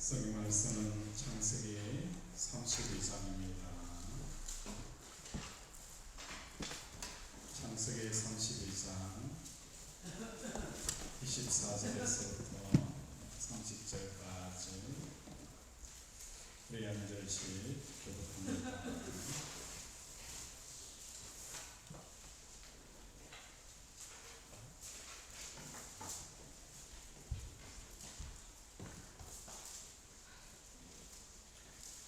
성경 말씀은 창세기 32장입니다. 창세기 32장 24절에서부터 30절까지 우리 한 절씩 교독합니다.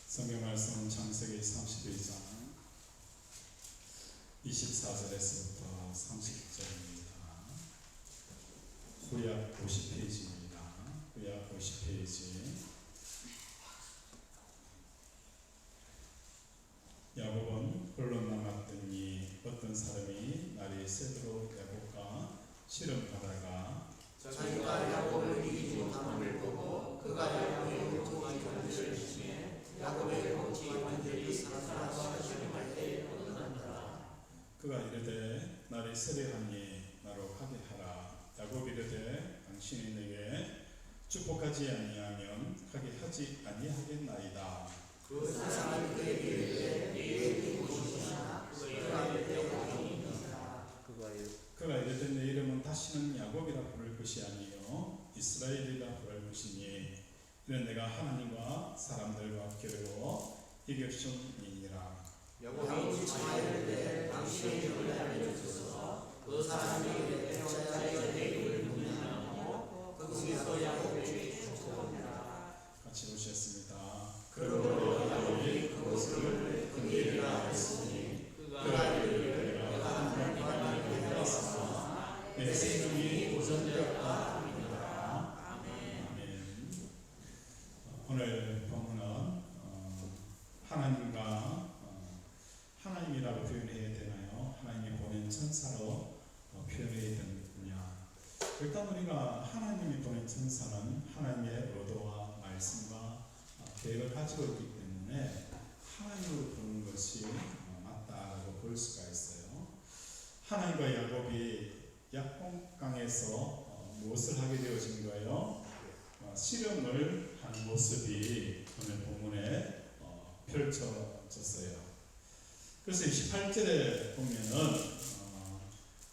성경 말씀은 창세기 32장 24절에서부터 30절입니다. 구약 50페이지입니다. 구약 50페이지. 야곱은 홀로 남았더니 어떤 사람이 날이 새도록 야곱과 씨름하다가 자기가 야곱을 이기지 못함을 보고 그가 야곱의 고기 관절을 심해 야곱의 고기 관절이 사사라서 씨름할 때 얻어난다. 그가 이르되 날이 세례하니 나로 하게 하라. 야곱이 이르되 당신이 내게 축복하지 아니하면 하게 하지 아니하겠나이다. 그 사람이 그에게 이르되 네 이름이 무엇이냐? 그가 이르되 야곱이니라. 그가 이르되 내 이름은 다시는 야곱이라 부를 것이 아니요 이스라엘이라 부를 것이니 이는 내가 하나님과 사람들과 겨루어 이겼음이니라. 야곱이 자기에게 당신의 이름을 알려주소서. 그 사람에게 자기가 내 이름을 묻냐고 거기서 야곱에게 축복하니라. 같이 보셨습니다. 그러므로 야곱이 그것을 그일이라 했으니 그가 이르기를 내가 하나님과 함께하였으나 내 생명이 보존되었다 함이니라. 아멘. 오늘 본문은 하나님이라고 표현해야 되나요? 하나님이 보낸 천사로 표현해야 되느냐? 일단 우리가 하나님이 보낸 천사는 하나님의 의도와 말씀과 계획을 가지고 있기 때문에 하나님을 부르는 것이 맞다라고 볼 수가 있어요. 하나님과 야곱이 약공강에서 무엇을 하게 되어진 거예요? 씨름을 하는 모습이 오늘 본문에 펼쳐졌어요. 그래서 28절에 보면은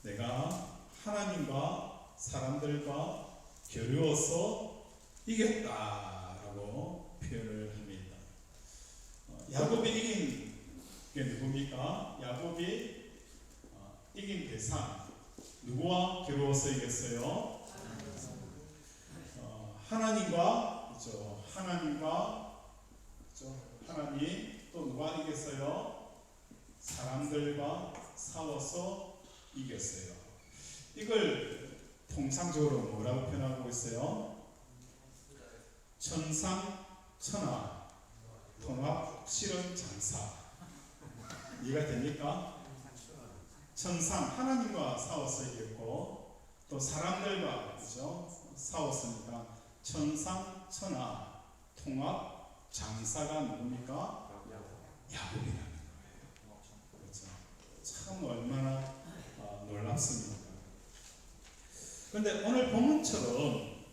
내가 하나님과 사람들과 겨루어서 이겼다라고 표현을 합니다. 야곱이 이긴 게 누굽니까? 야곱이 이긴 대상 누구와 겨루어서 이겼어요? 하나님과 그렇죠. 하나님과 그렇죠. 하나님 또 누가 이겼어요? 사람들과 싸워서 이겼어요. 이걸 통상적으로 뭐라고 표현하고 있어요? 천상천하 통합 실험 장사. 이해가 됩니까? 천상 하나님과 싸워서 이겼고 또 사람들과 그죠? 싸웠으니까 천상천하 통합 장사가 누굽니까? 야곱이라는 거예요. 그렇죠. 참 얼마나 놀랍습니까? 그런데 오늘 본문처럼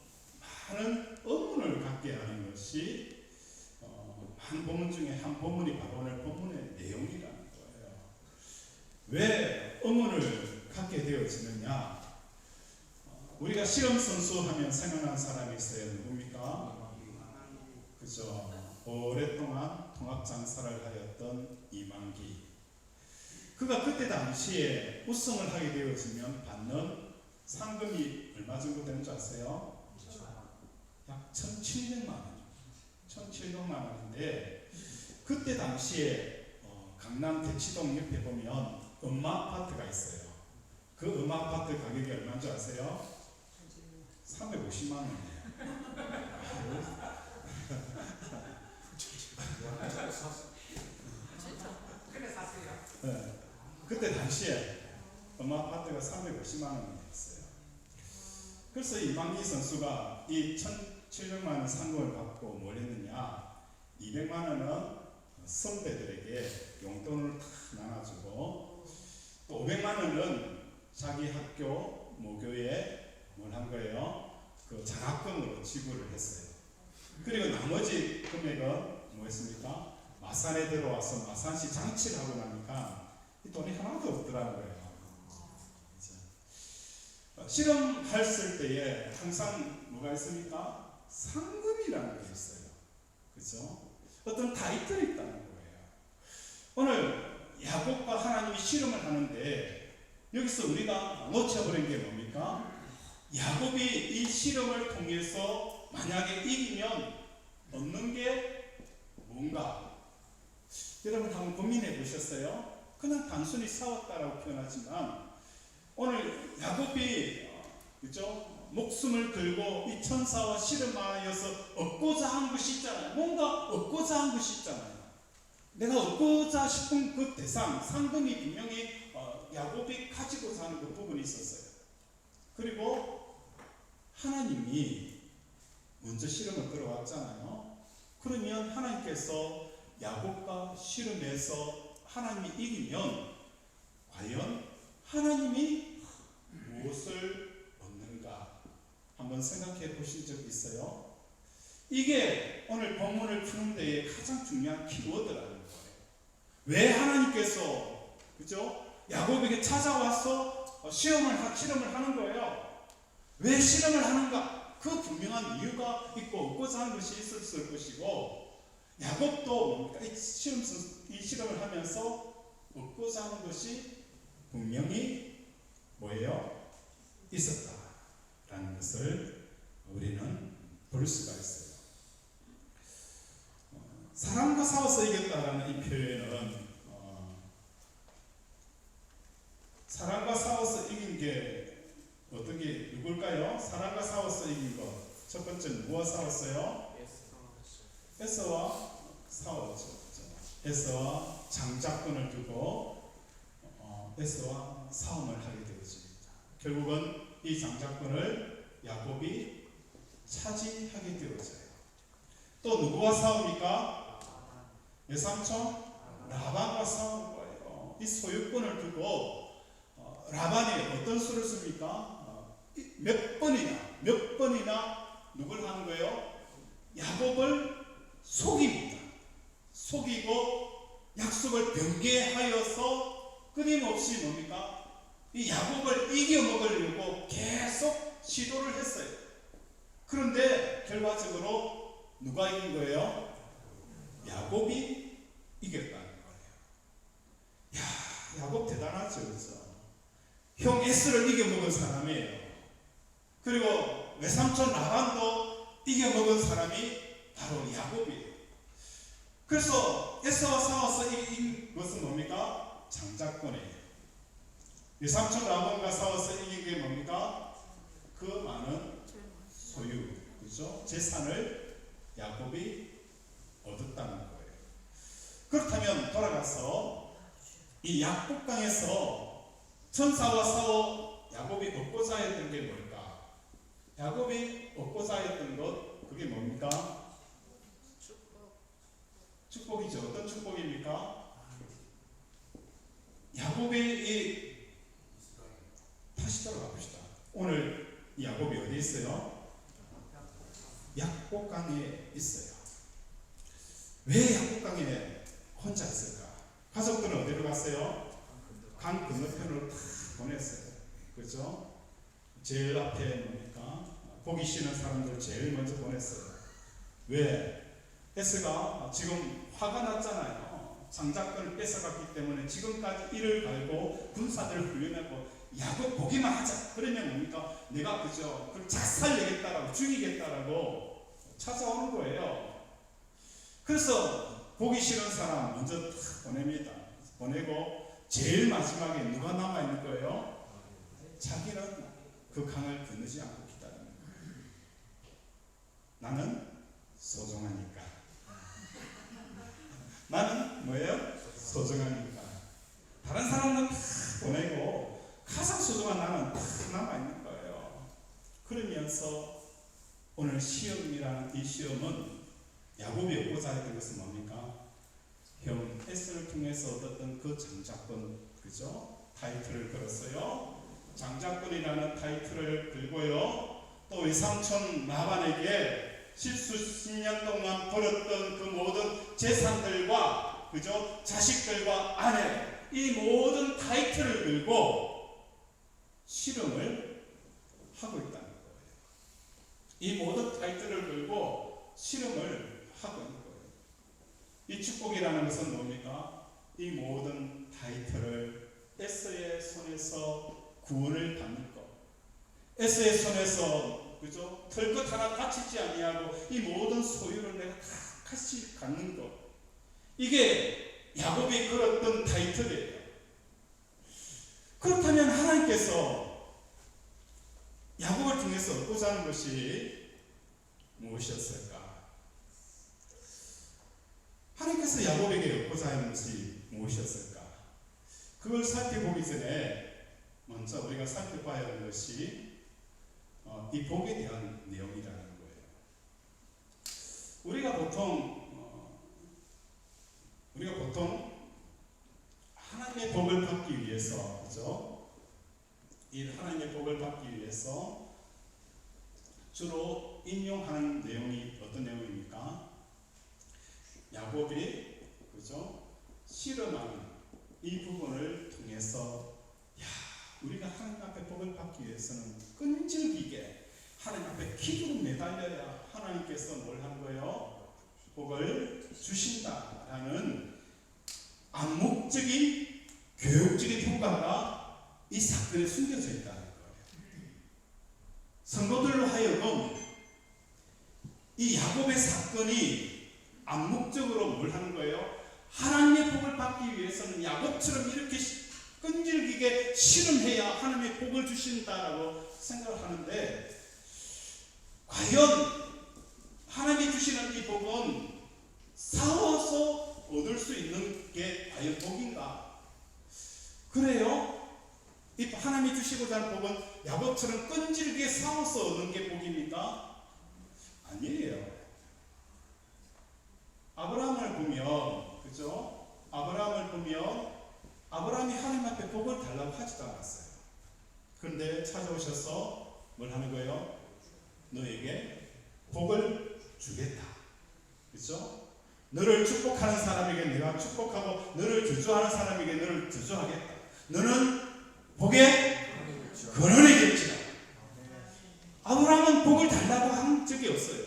많은 의문을 갖게 하는 것이 한 본문 중에 한 본문이 바로 오늘 본문의 내용이라는 거예요. 왜 의문을 갖게 되어지느냐? 우리가 실험 선수 하면 생각난 사람이 있어요. 누굽니까? 그죠. 오랫동안 통합 장사를 하였던 이만기. 그가 그때 당시에 우승을 하게 되어지면 받는 상금이 얼마 정도 되는 줄 아세요? 약 1,700만 원. 1,700만 원인데 그때 당시에 강남 대치동 옆에 보면 음마 아파트가 있어요. 그 음마 아파트 가격이 얼마인 줄 아세요? 350만 원이에요. 네. 그때 당시에 음마 아파트가 350만 원이었어요. 그래서 이만기 선수가 이 1,700만 원 상금을 받고 뭘 했느냐? 200만 원은 선배들에게 용돈을 다 나눠주고 또 500만 원은 자기 학교 모교에 뭘 한 거예요? 그 장학금으로 지불을 했어요. 그리고 나머지 금액은 뭐였습니까? 마산에 들어와서 마산시 장치를 하고 나니까 이 돈이 하나도 없더라는 거예요. 실험했을 때에 항상 뭐가 있습니까? 상금이라는 게 있어요. 그죠? 어떤 타이틀이 있다는 거예요. 오늘 야곱과 하나님이 실험을 하는데 여기서 우리가 놓쳐버린 게 뭡니까? 야곱이 이 실험을 통해서 만약에 이기면 얻는 게 뭔가? 여러분 한번 고민해 보셨어요? 그냥 단순히 싸웠다라고 표현하지만 오늘 야곱이 그죠? 목숨을 걸고 이 천사와 실험하여서 얻고자 한 것이 있잖아요. 뭔가 얻고자 한 것이 있잖아요. 내가 얻고자 싶은 그 대상, 상금이 분명히 야곱이 가지고자 하는 그 부분이 있었어요. 그리고 하나님이 먼저 실험을 끌어왔잖아요. 그러면 하나님께서 야곱과 실험해서 하나님이 이기면 과연 하나님이 무엇을 얻는가 한번 생각해 보신 적 있어요? 이게 오늘 본문을 푸는 데에 가장 중요한 키워드라는 거예요. 왜 하나님께서 그죠? 야곱에게 찾아와서 실험을 하는 거예요. 왜 실험을 하는가? 그 분명한 이유가 있고 얻고자 하는 것이 있었을 것이고 야곱도 뭡니까? 이 실험을 하면서 얻고자 하는 것이 분명히 뭐예요? 있었다라는 것을 우리는 볼 수가 있어요. 사람과 싸워서 이겼다라는 이 표현은 사람과 싸워서 이긴 게 어떻게 누굴까요? 사람과 싸워서 이긴 것. 첫 번째 누구와 싸웠어요? 에서와 싸웠죠. 에서와 장자권을 두고 에서와 싸움을 하게 되었습니다. 결국은 이 장자권을 야곱이 차지하게 되었어요. 또 누구와 싸웁니까? 외삼촌 라반과 싸우는 거예요. 이 소유권을 두고 라반이 어떤 수를 씁니까? 몇 번이나 누굴 하는 거예요? 야곱을 속입니다. 속이고 약속을 변개하여서 끊임없이 뭡니까? 이 야곱을 이겨먹으려고 계속 시도를 했어요. 그런데 결과적으로 누가 이긴 거예요? 야곱이 이겼다는 거예요. 야, 야곱 대단하죠, 그렇죠? 형 에스를 이겨먹은 사람이에요. 그리고 외삼촌 라반도 이겨먹은 사람이 바로 야곱이에요. 그래서 에서와 싸워서 이긴 것은 뭡니까? 장자권이에요. 외삼촌 라반과 싸워서 이긴 게 뭡니까? 그 많은 소유, 그렇죠? 재산을 야곱이 얻었다는 거예요. 그렇다면 돌아가서 이 약복강에서 천사와 싸워 야곱이 얻고자 했던 게 뭘까? 야곱이 얻고자 했던 것, 그게 뭡니까? 축복이죠. 어떤 축복입니까? 야곱이 다시 돌아가 봅시다. 오늘 이 야곱이 어디 있어요? 약복강에 있어요. 왜 약복강에 혼자 있을까? 가족들은 어디로 갔어요? 강 건너편으로 다 보냈어요. 그렇죠? 제일 앞에 뭡니까? 고기 쉬는 사람들 제일 먼저 보냈어요. 왜? 에스가 지금 화가 났잖아요. 장자권을 뺏어갔기 때문에 지금까지 이를 갈고 군사들을 훈련하고 야곱 보기만 하자. 그러면 뭡니까? 내가 그죠? 그걸 작살내겠다라고 죽이겠다라고 찾아오는 거예요. 그래서 보기 싫은 사람 먼저 탁 보냅니다. 보내고 제일 마지막에 누가 남아있는 거예요? 자기는 그 강을 건너지 않고 기다립니다. 나는 소중하니까. 나는 뭐예요? 소중하니까. 다른 사람은 다 보내고 가장 소중한 나는 다 남아있는 거예요. 그러면서 오늘 시험이라는 이 시험은 야곱이 얻고자 했던 것은 뭡니까? 형 에스를 통해서 얻었던 그 장자권, 그죠? 타이틀을 걸었어요. 장자권이라는 타이틀을 들고요. 또 외삼촌 라반에게 수십 년 동안 벌었던 그 모든 재산들과 그죠? 자식들과 아내 이 모든 타이틀을 들고 실험을 하고 있다는 거예요. 이 모든 타이틀을 들고 실험을 하고 있는 거예요. 이 축복이라는 것은 뭡니까? 이 모든 타이틀을 에서의 손에서 구원을 받는 것. 에서의 손에서 그죠? 털것 하나 다치지 아니하고 이 모든 소유를 내가 다 같이 갖는 것. 이게 야곱이 걸었던 타이틀이에요. 그렇다면 하나님께서 야곱을 통해서 얻고자 하는 것이 무엇이었을까? 하나님께서 야곱에게 얻고자 하는 것이 무엇이었을까? 그걸 살펴보기 전에 먼저 우리가 살펴봐야 하는 것이 이 복에 대한 내용이라는 거예요. 우리가 보통 하나님의 복을 받기 위해서, 그죠? 이 하나님의 복을 받기 위해서 주로 인용하는 내용이 어떤 내용입니까? 야곱이, 그죠? 실험하는 이 부분을 통해서, 우리가 하나님 앞에 복을 받기 위해서는 끈질기게 하나님 앞에 기도로 매달려야 하나님께서 뭘 한 거예요? 복을 주신다라는 암묵적인 교육적인 효과가 이 사건에 숨겨져 있다는 거예요. 성도들로 하여금 이 야곱의 사건이 암묵적으로 뭘 하는 거예요? 하나님의 복을 받기 위해서는 야곱처럼 이렇게 끈질기게 실험해야 하나님의 복을 주신다라고 생각을 하는데, 과연 하나님이 주시는 이 복은 싸워서 얻을 수 있는 게 과연 복인가? 그래요? 이 하나님이 주시고자 하는 복은 야곱처럼 끈질기게 싸워서 얻는 게 복입니까? 아니에요. 아브라함을 보면, 그죠? 아브라함을 보면 아브라함이 하나님 앞에 복을 달라고 하지도 않았어요. 그런데 찾아오셔서 뭘 하는 거예요? 너에게 복을 주겠다. 그렇죠? 너를 축복하는 사람에게 내가 축복하고 너를 저주하는 사람에게 너를 저주하겠다. 너는 복의 근원이 될지라. 아브라함은 복을 달라고 한 적이 없어요.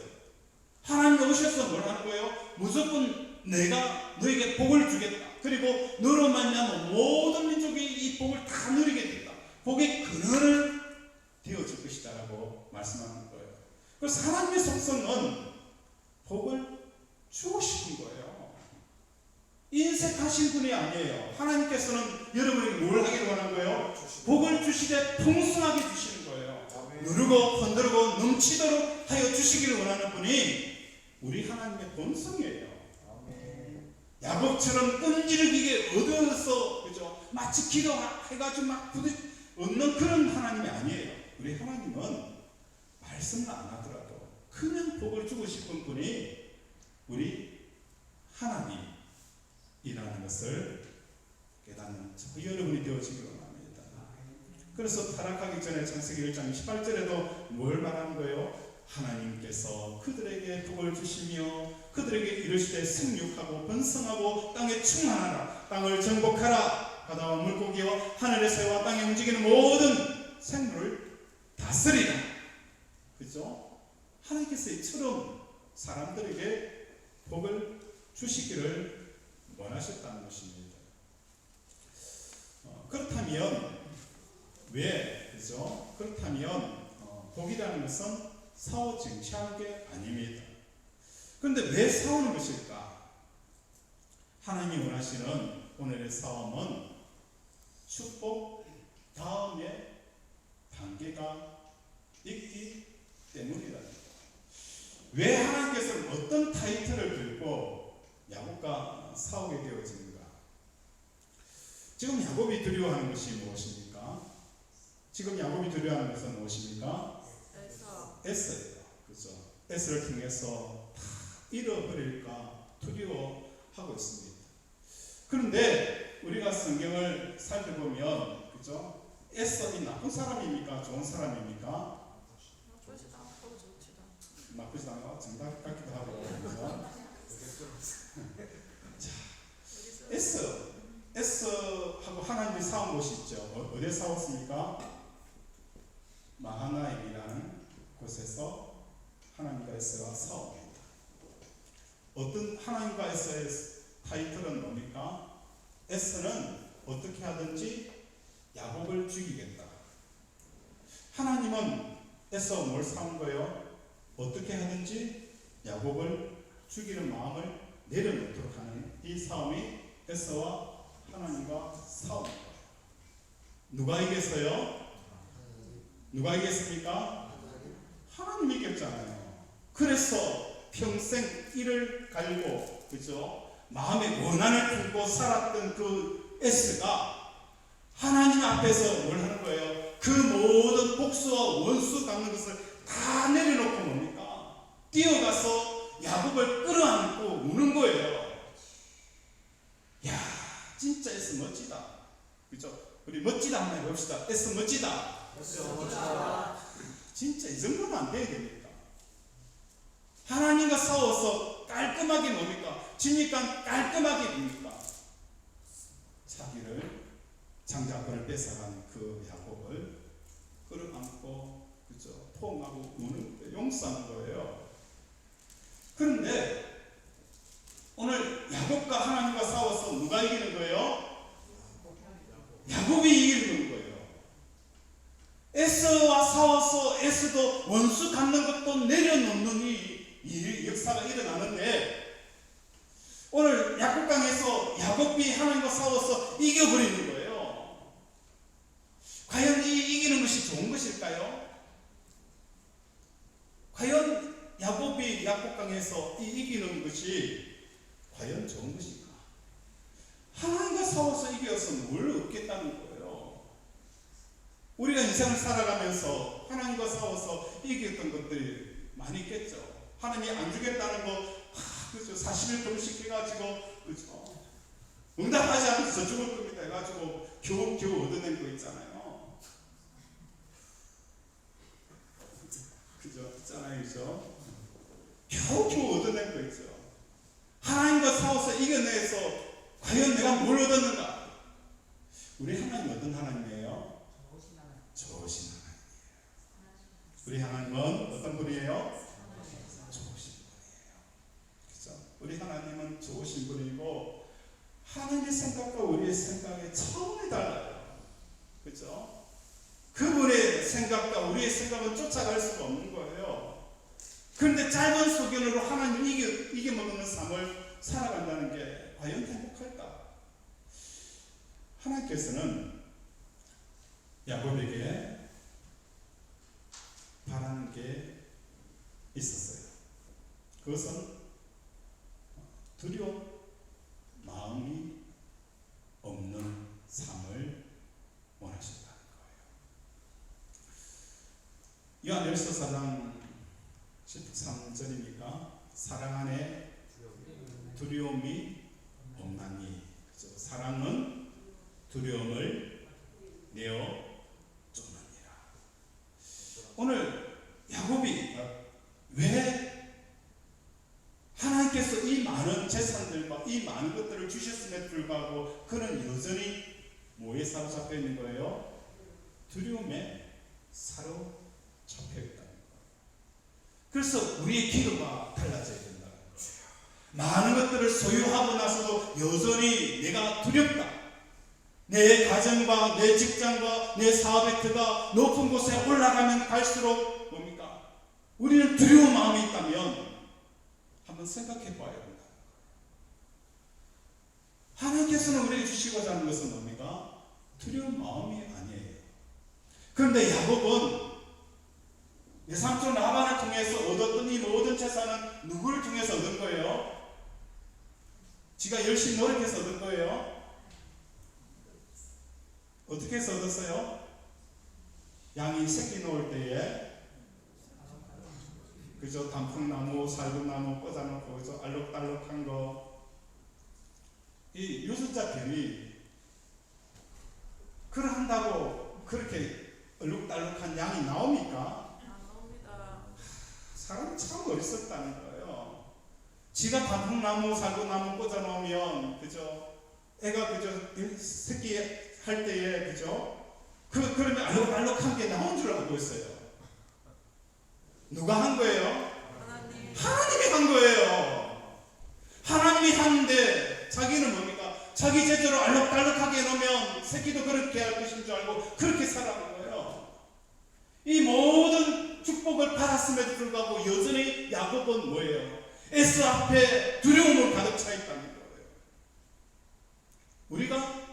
하나님 오셔서 뭘 하는 거예요? 무조건 내가 너에게 복을 주겠다. 그리고 너로 말미암아 모든 민족이 이 복을 다 누리게 된다. 복의 근원을 되어줄 것이다라고 말씀하는 거예요. 그래서 하나님의 속성은 복을 주고 싶은 거예요. 인색하신 분이 아니에요. 하나님께서는 여러분에게 뭘 하기를 원하는 거예요? 복을 주시되 풍성하게 주시는 거예요. 누르고 흔들고 넘치도록 하여 주시기를 원하는 분이 우리 하나님의 본성이에요. 야곱처럼 끈질기게 얻어서, 그죠? 마치 기도해가지고 막 얻는 그런 하나님이 아니에요. 우리 하나님은 말씀을 안 하더라도 그냥 복을 주고 싶은 분이 우리 하나님이라는 것을 깨닫는 여러분이 되어지기를 원합니다. 그래서 타락하기 전에 창세기 1장 18절에도 뭘 말하는 거예요? 하나님께서 그들에게 복을 주시며 그들에게 이르시되 생육하고 번성하고 땅에 충만하라. 땅을 정복하라. 바다와 물고기와 하늘의 새와 땅에 움직이는 모든 생물을 다스리라. 그죠? 하나님께서 이처럼 사람들에게 복을 주시기를 원하셨다는 것입니다. 그렇다면 왜, 그죠? 그렇다면 복이라는 것은 싸워 쟁취하는 게 아닙니다. 그런데 왜 싸우는 것일까? 하나님이 원하시는 오늘의 싸움은 축복 다음에 단계가 있기 때문이다. 왜 하나님께서는 어떤 타이틀을 들고 야곱과 싸우게 되어집니까? 지금 야곱이 두려워하는 것이 무엇입니까? 지금 야곱이 두려워하는 것은 무엇입니까? 에서예요. 그죠? 에서를 통해서 다 잃어버릴까 두려워하고 있습니다. 그런데 우리가 성경을 살펴보면, 그죠? 에서이 나쁜 사람입니까? 좋은 사람입니까? 나쁘지 않아 정답 같기도 하고. 그죠? 에스하고 하나님이 싸운 곳이 있죠. 어디에 싸웠습니까? 마하나임이라는 곳에서 하나님과 에스가 싸웁니다. 어떤 하나님과 에스의 타이틀은 뭡니까? 에스는 어떻게 하든지 야곱을 죽이겠다. 하나님은 에스와 뭘 싸운 거예요? 어떻게 하든지 야곱을 죽이는 마음을 내려놓도록 하는 이 싸움이 에스와 하나님과 싸움입니다. 누가 이겼어요? 누가 이겼습니까? 하나님이 이겼잖아요. 그래서 평생 이를 갈고, 그죠? 마음에 원한을 품고 살았던 그 에스가 하나님 앞에서 뭘 하는 거예요? 그 모든 복수와 원수 갚는 것을 다 내려놓고 뭡니까? 뛰어가서 야곱을 끌어안고 우는 거예요. 야, 진짜 에스 멋지다. 그죠? 우리 멋지다 한번 해봅시다. 에스 멋지다. 진짜 이 정도는 안 돼야 됩니까? 하나님과 싸워서 깔끔하게 뭡니까? 지니까 깔끔하게 됩니까? 자기를 장자권을 뺏어간 그 야곱을 끌어안고, 그죠? 포옹하고 우는 거예요. 용서하는 거예요. 그런데 오늘 야곱과 하나님과 싸워서 누가 이기는 거예요? 야곱이 이기는 거예요. 에스와 싸워서 에스도 원수 갚는 것도 내려놓는 이 역사가 일어나는데, 오늘 야곱강에서 야곱이 하나님과 싸워서 이겨버리는 거예요. 과연 이 이기는 것이 좋은 것일까요? 과연 야곱이 야곱강에서 이기는 것이 과연 좋은 것인가? 하나님과 싸워서 이겨서 뭘 얻겠다는 거예요? 우리가 인생을 살아가면서 하나님과 싸워서 이겼던 것들이 많이 있겠죠. 하나님이 안 주겠다는 거, 그죠? 40일 금식해가지고, 그죠? 응답하지 않아서 죽을 겁니다 해가지고 겨우 얻어낸 거 있잖아요. 그죠? 있잖아요, 그죠? 겨우 얻어낸 거 있죠. 하나님과 싸워서 이겨내서 과연 내가 뭘 얻었는가? 우리 하나님 어떤 하나님이에요? 좋으신 하나님이에요. 우리 하나님은 어떤 분이에요? 좋으신 분이에요. 그죠? 우리 하나님은 좋으신 분이고, 하나님의 생각과 우리의 생각이 차원이 달라요. 그죠? 그분의 생각과 우리의 생각은 쫓아갈 수가 없는 거예요. 그런데 짧은 소견으로 하나님을 이겨먹는 삶을 살아간다는 게 과연 행복할까? 하나님께서는 야곱에게 바라는 게 있었어요. 그것은 두려움, 마음이 없는 삶을 원하신다는 거예요. 요한일서 4장 13절이니까 사랑 안에 두려움이 없나니, 그렇죠? 사랑은 두려움을 내어 쫓느니라. 오늘 야곱이 왜 하나님께서 이 많은 재산들과 이 많은 것들을 주셨음에도 불구하고 그는 여전히 뭐에 사로잡혀 있는 거예요? 두려움에 사로잡혀 있다는 거예요. 그래서 우리의 기도가 달라져야 된다는 거예요. 많은 것들을 소유하고 나서도 여전히 내가 두렵다. 내 가정과 내 직장과 내 사업의 터가 높은 곳에 올라가면 갈수록 뭡니까? 우리는 두려운 마음이 있다면 한번 생각해 봐야 된다. 하나님께서는 우리에게 주시고자 하는 것은 뭡니까? 두려운 마음이 아니에요. 그런데 야곱은 내 삼촌 라반을 통해서 얻었던 이 모든 재산은 누구를 통해서 얻은 거예요? 지가 열심히 노력해서 얻은 거예요? 어떻게 해서 얻었어요? 양이 새끼 놓을 때에, 그죠? 단풍나무, 살구나무 꽂아놓고, 그죠? 알록달록한 거. 이 유전자 병이 그런다고 그렇게 얼룩달룩한 양이 나옵니까? 안 나옵니다. 사람이 참 어리석다는 거예요. 지가 단풍나무 살구나무 꽂아놓으면 그죠? 애가 그저 새끼 할 때에 그죠? 그러면 알록알록한 게 나온 줄 알고 있어요. 누가 한 거예요? 하나님이 한 거예요. 하나님이 하는데 자기는 뭡니까? 자기 제대로 알록달록하게 해놓으면 새끼도 그렇게 할 것인 줄 알고 그렇게 살아가는 거예요. 이 모든 축복을 받았음에도 불구하고 여전히 야곱은 뭐예요? 에스 앞에 두려움을 가득 차 있다는 거예요. 우리가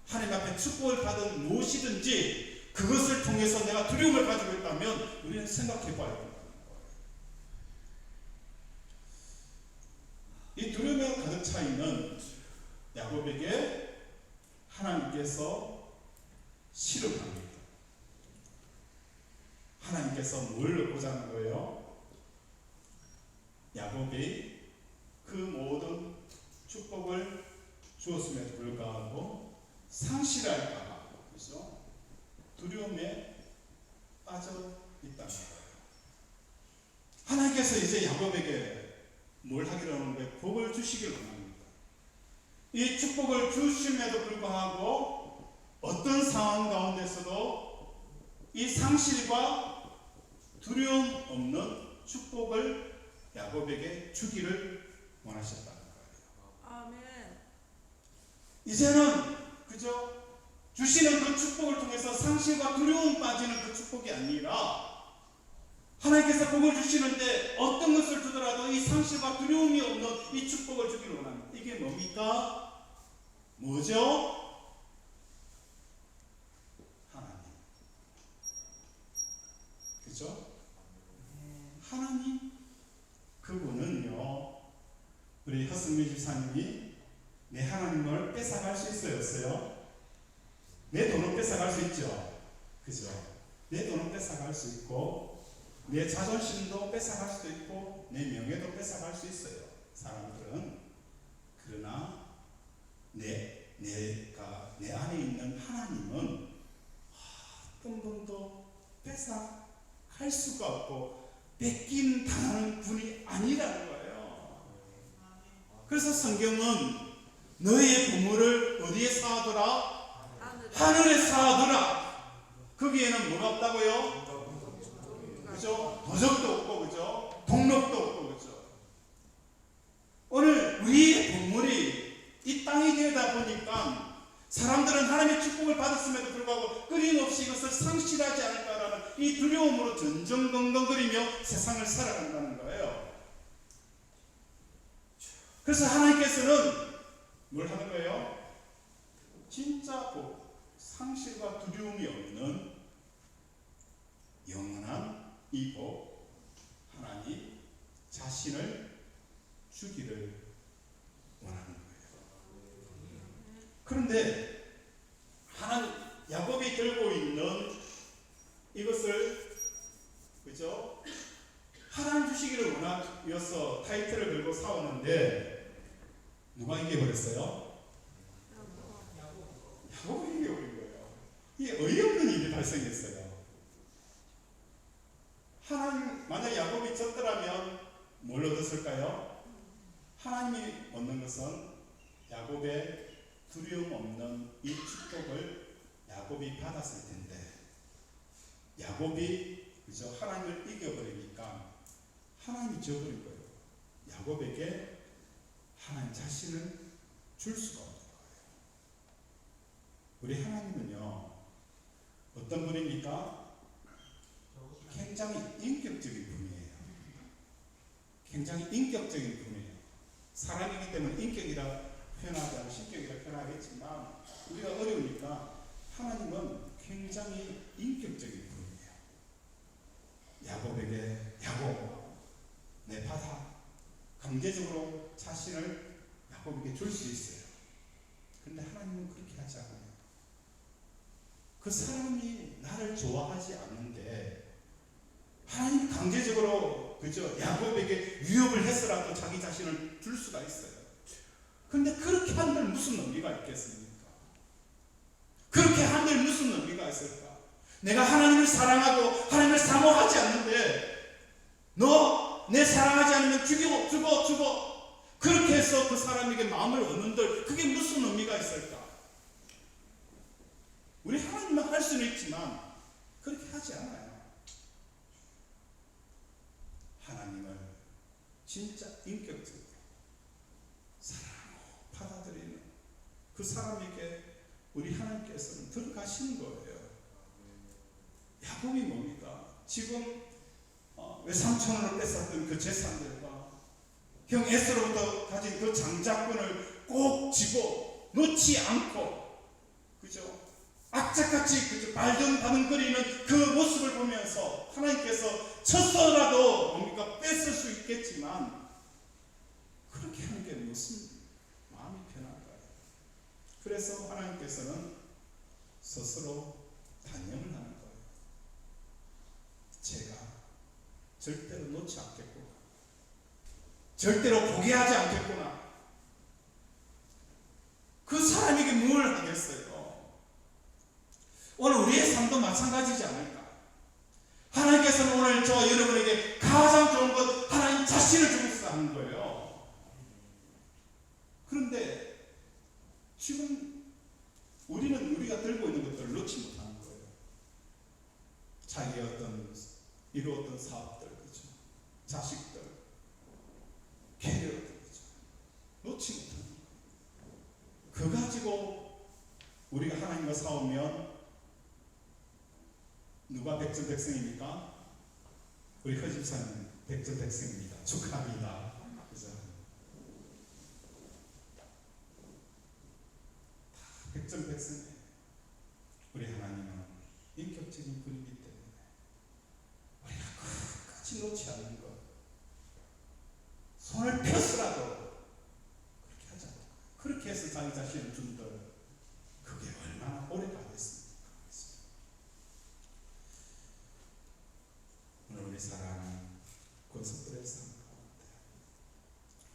하나님 앞에 축복을 받은 무엇이든지 그것을 통해서 내가 두려움을 가지고 있다면 우리는 생각해 봐야 된다는 거예요. 이 두려움에 가득 차 있는 야곱에게 하나님께서 실험합니다. 하나님께서 뭘 보자는 거예요? 야곱이 그 모든 축복을 주었음에도 불구하고 상실할까봐, 그죠? 두려움에 빠져 있다는 거예요. 하나님께서 이제 야곱에게 뭘 하기로 하는 거예요? 복을 주시기를 원합니다. 이 축복을 주심에도 불구하고 어떤 상황 가운데서도 이 상실과 두려움 없는 축복을 야곱에게 주기를 원하셨다는 거예요. 아멘. 이제는 그죠? 주시는 그 축복을 통해서 상실과 두려움 빠지는 그 축복이 아니라 하나님께서 복을 주시는데 어떤 것을 주더라도 이 상실과 두려움이 없는 이 축복을 주기를 원합니다. 이게 뭡니까? 뭐죠? 하나님. 그죠? 하나님. 그분은요, 우리 허승미 집사님이 내 하나님을 뺏어갈 수 있어요, 없어요? 내 돈을 뺏어갈 수 있죠? 그죠? 내 돈을 뺏어갈 수 있고 내 자존심도 뺏어갈 수도 있고 내 명예도 뺏어갈 수 있어요, 사람들은. 그러나 내 안에 있는 하나님은 한 번도 뺏어갈 수가 없고 뺏긴 당하는 분이 아니라는 거예요. 그래서 성경은 너희의 보물을 어디에 쌓아두라? 하늘에 쌓아두라. 거기에는 뭐가 없다고요? 그죠? 도적도 없고, 그죠? 동력도 없고, 그죠? 오늘 우리의 보물이 이 땅이 되다 보니까 사람들은 하나님의 축복을 받았음에도 불구하고 끊임없이 이것을 상실하지 않을까라는 이 두려움으로 전전긍긍거리며 세상을 살아간다는 거예요. 그래서 하나님께서는 뭘 하는 거예요? 진짜 복, 상실과 두려움이 없는 영원한 이 복, 하나님 자신을 주기를 원하는 거예요. 그런데 야곱이 들고 있는 이것을, 그죠? 하나님 주시기를 원하여서 타이틀을 걸고 싸웠는데 누가 이겨버렸어요? 야곱이 이겨버린 거예요. 이게 어이없는 일이 발생했어요. 하나님, 만약 야곱이 졌더라면 뭘 얻었을까요? 하나님이 얻는 것은 야곱의 두려움 없는 이 축복을 야곱이 받았을 텐데, 야곱이 그저 하나님을 이겨버리니까 하나님이 져버린 거예요. 야곱에게 하나님 자신을 줄 수가 없는 거예요. 우리 하나님은요, 어떤 분입니까? 굉장히 인격적인 분이에요. 굉장히 인격적인 분이에요. 사람이기 때문에 인격이라 표현하지 않고 신격이라 표현하겠지만 우리가 어려우니까 하나님은 굉장히 인격적인 분이에요. 야곱에게 야곱, 내 받아. 강제적으로 자신을 야곱에게 줄 수 있어요. 그런데 하나님은 그렇게 하지 않아요. 그 사람이 나를 좋아하지 않는데 하나님이 강제적으로 그죠? 야곱에게 위협을 해서라도 자기 자신을 줄 수가 있어요. 그런데 그렇게 한들 무슨 의미가 있겠습니까? 그렇게 한들 무슨 의미가 있을까? 내가 하나님을 사랑하고 하나님을 사모하지 않는데 너 내 사랑하지 않으면 죽어 그렇게 해서 그 사람에게 마음을 얻는들, 그게 무슨 의미가 있을까? 우리 하나님만 할 수는 있지만 그렇게 하지 않아요. 하나님을 진짜 인격적으로 사랑하고 받아들이는 그 사람에게 우리 하나님께서는 들어가시는 거예요. 야곱이 뭡니까? 지금 외삼촌으로 뺏었던 그 재산들과 형 에스로부터 가진 그 장자권을 꼭 쥐고 놓지 않고, 그죠? 악착같이 그죠? 발등바등거리는 그 모습을 보면서 하나님께서 쳤어라도 뭡니까? 뺏을 수 있겠지만 그렇게 하는 게 무슨 마음이 편할까요? 그래서 하나님께서는 스스로 단념을 하는 거예요. 제가 절대로 놓지 않겠구나. 절대로 포기하지 않겠구나. 그 사람에게 뭘 하겠어요? 오늘 우리의 삶도 마찬가지지 않을까? 하나님께서는 오늘 저와 여러분에게 가장 좋은 것, 하나님 자신을 주고서 하는 거예요. 그런데 지금 우리는 우리가 들고 있는 것들을 놓지 못하는 거예요. 자기의 어떤 이루었던 사업들, 그죠? 자식들, 캐리어들, 그죠? 놓지 못하는 거예요. 그 가지고 우리가 하나님과 싸우면 누가 백전백승입니까? 우리 허집사님 백전백승입니다. 축하합니다. 그죠? 백전백승이에요. 우리 하나님은 인격적인 분이기 때문에 우리가 끝까지 놓지 않는 것, 손을 펴서라도 그렇게 하자. 그렇게 해서 자기 자신을 준들, 그게 얼마나 오래 가겠습니까? 오늘 우리 사랑하는 권속들의 삶 가운데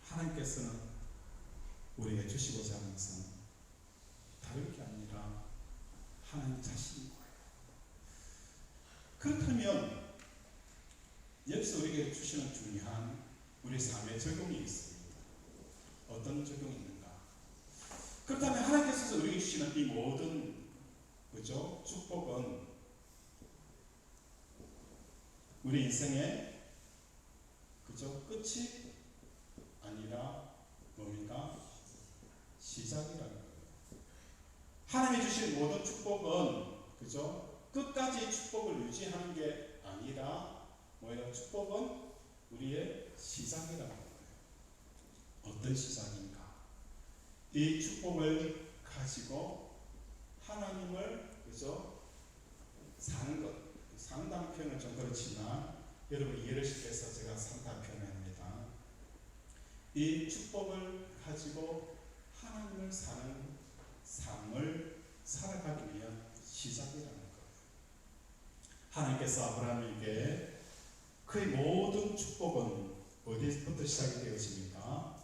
하나님께서는 우리에게 주시고자 하는 것은 다를 게 아니라 하나님 자신인 거예요. 그렇다면 여기서 우리에게 주시는 중요한 우리 삶의 적용이 있습니다. 어떤 적용이 있는가? 그렇다면 하나님께서 우리에게 주시는 이 모든, 그죠? 축복은 우리 인생의, 그죠? 끝이 아니라 뭡니까? 시작이라는 거예요. 하나님이 주신 모든 축복은, 그죠? 끝까지 축복을 유지하는 게 아니라 뭐예요? 축복은 우리의 시작이라는 거예요. 어떤 시작인가? 이 축복을 가지고 하나님을, 그죠? 사는 것. 상당 표현은 좀 그렇지만 여러분 이해를 쉽게 해서 제가 상당 표현합니다. 이 축복을 가지고 하나님을 사는 삶을 살아가기 위한 시작이라는 거예요. 하나님께서 아브라함에게 그의 모든 축복은 어디부터 시작이 되어집니까?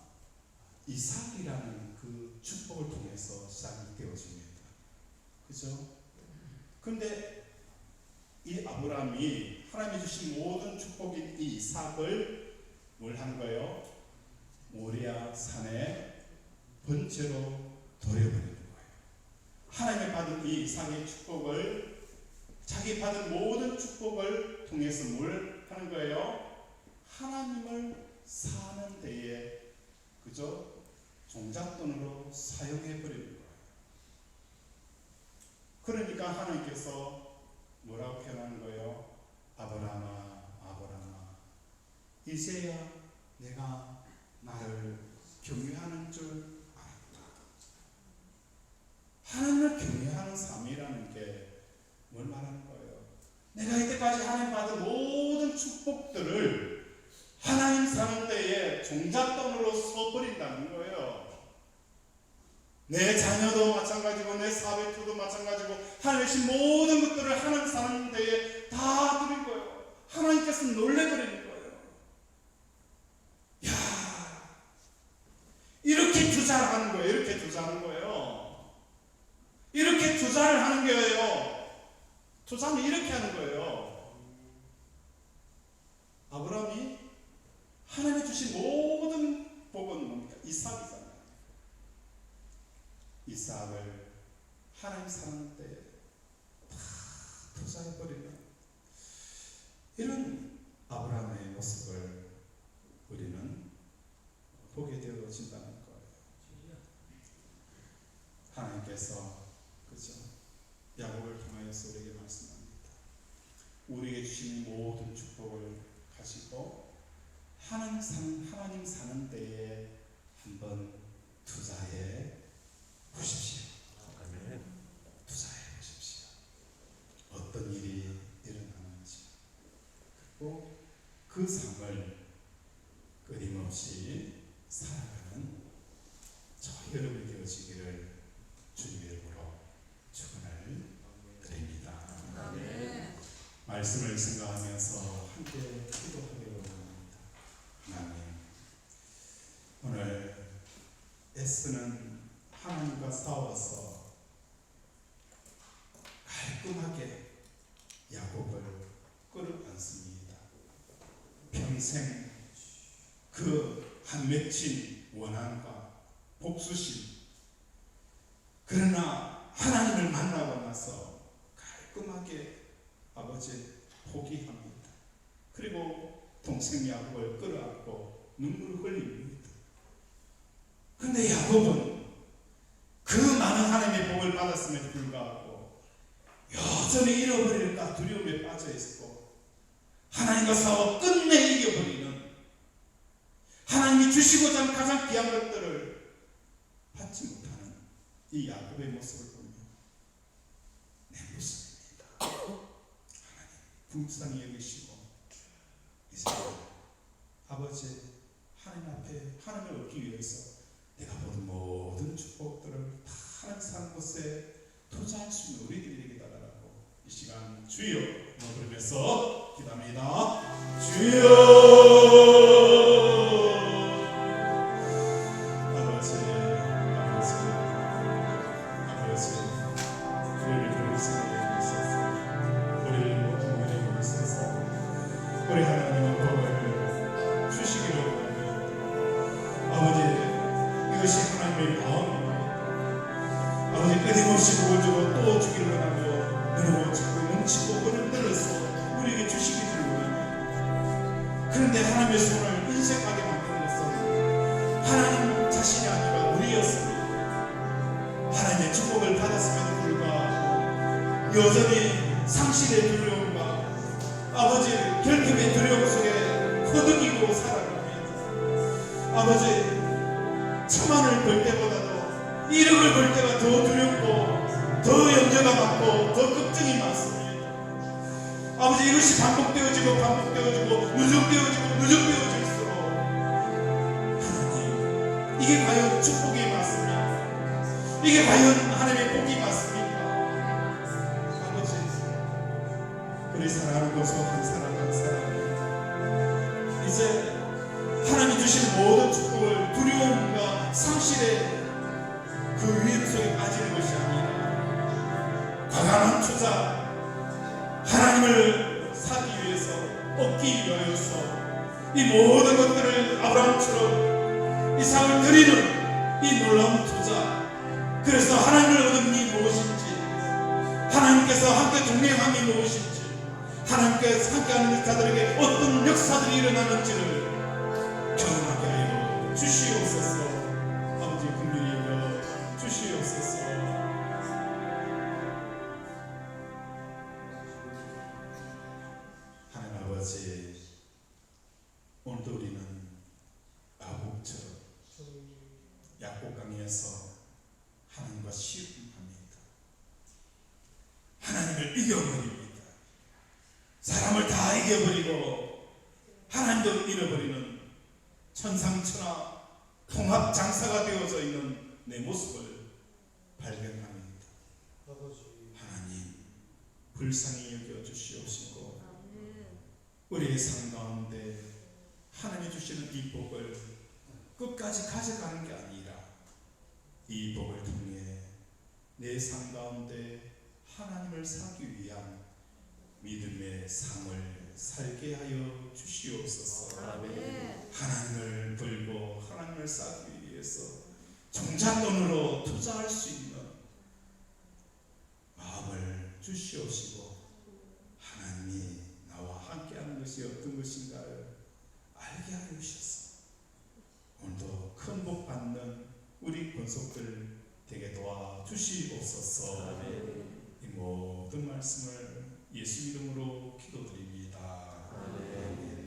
이삭이라는 그 축복을 통해서 시작이 되어집니다. 그죠? 그런데 이 아브라함이 하나님이 주신 모든 축복인 이 이삭을 뭘 한 거예요? 모리아 산에 번제로 드려버리는 거예요. 하나님이 받은 이 이삭의 축복을, 자기 받은 모든 축복을 통해서 뭘 하는 거예요? 하나님을 사는 데에, 그죠? 종잣돈으로 사용해버리는 거예요. 그러니까 하나님께서 뭐라고 표현하는 거예요? 아브라함아, 아브라함아, 이제야 내가 나를 경외하는 줄 알았다. 하나님을 경외하는 삶이라는 게 뭘 말하는 거예요? 내가 이때까지 하나님 받은 모든 축복들을 하나님 사는 데에 종잣돈으로 써버린다는 거예요. 내 자녀도 마찬가지고 내 사업의 투도 마찬가지고 하나님 주신 모든 것들을 하나님 사는 데에 다 드린 거예요. 하나님께서는 놀래버리는 거예요. 야, 이렇게 투자를 하는 거예요. 이렇게 투자하는 거예요. 이렇게 투자를 하는 거예요. 투자는 이렇게 하는 거예요. 아브라함이 사는 때 다 투자해버리는 이런 아브라함의 모습을 우리는 보게 되어진다는 거예요. 하나님께서 그죠? 야곱을 통하여서 우리에게 말씀합니다. 우리에게 주신 모든 축복을 가지고 하나님 사는 때에 한번 투자해 보십시오. 투자해 보십시오. 어떤 일이 일어나는지, 그리고 그 삶을 끊임없이 살아가는 저 여러분이 되어지기를 주님의 이름으로 축원을 드립니다. 아멘. 말씀을 생각하면서 함께 기도하기로 합니다. 하나님, 오늘 에스는 하나님과 싸워서 깔끔하게 야곱을 끌어안습니다. 평생 그 한 맺힌 원한과 복수심, 그러나 하나님을 만나고 나서 깔끔하게 아버지 포기합니다. 그리고 동생 야곱을 끌어안고 눈물을 흘립니다. 그런데 야곱은 그 많은 하나님의 복을 받았음에도 불구하고 여전히 잃어버릴까 두려움에 빠져 있었고, 하나님과 싸워 끝내 이겨버리는, 하나님이 주시고자 하는 가장 귀한 것들을 받지 못하는 이 야곱의 모습을 보며 내 모습입니다. 하나님 불쌍히 여기시고, 이제 아버지 하나님 앞에 하나님을 얻기 위해서 내가 모든 모든 축복들을 다 하나님 사는 곳에 투자할 수 있는 우리들이 되게 달라고 이 시간 주여 부르면서 기도합니다. 주여. 우리 하나님은 복을 주시기를 원합니다. 아버지, 이것이 하나님의 마음입니다. 아버지, 끊임없이 복을 주고 또 주기를 원하고 너무 자꾸 뭉치고 복을 늘어서 우리에게 주시기를 원합니다. 그런데 하나님의 손을 인색하게 만드는 것은 하나님 자신이 아니라 우리였습니다. 하나님의 축복을 받았음에도 불구하고 여전히 상실의 두려움과 아버지 결핍의 두려움 속에 허덕이고 살아갑니다. 아버지, 천만을 벌 때보다도 1억을 벌 때가 더 두렵고 더 염려가 많고 더 걱정이 많습니다. 아버지, 이것이 반복되어지고 누적되어질수록 하나님, 이게 과연 축복이 맞습니까? 이게 과연 하나님의 복이 맞습니까? 우리 사랑하는 곳으로 한 사람 한 사람 이제 하나님이 주신 모든 축복을 두려움과 상실의 그 위험 속에 빠지는 것이 아니라 과감한 투자, 하나님을 사기 위해서, 얻기 위하여서 이 모든 것들을 아브라함처럼 이삭을 드리는 이 놀라운 투자, 그래서 하나님을 얻은 이 무엇인지, 하나님께서 함께 동행함이 무엇인지, 하나님께서 함께하는 자들에게 어떤 역사들이 일어나는지를 경험하게 하여 주시옵소서. 아버지, 긍휼히 여겨 주시옵소서. 하나님 아버지, 오늘도 우리는 야곱처럼 약곡강에서 하나님과 씨름합니다. 하나님을 이겨버립니다. 사람을 다 이겨버리고 하나님도 잃어버리는 천상천하 통합장사가 되어져 있는 내 모습을 발견합니다. 하나님, 불쌍히 여겨 주시옵시고 우리의 삶 가운데 하나님이 주시는 이 복을 끝까지 가져가는 게 아니라 이 복을 통해 내 삶 가운데 하나님을 사기 위한 믿음의 삶을 살게 하여 주시옵소서. 아멘. 하나님을 벌고 하나님을 쌓기 위해서 종잣돈으로 투자할 수 있는 주시옵시고 하나님이 나와 함께하는 것이 어떤 것인가를 알게 하여 주셔서 오늘도 큰 복 받는 우리 권속들 되게 도와주시옵소서. 이 모든 말씀을 예수 이름으로 기도드립니다.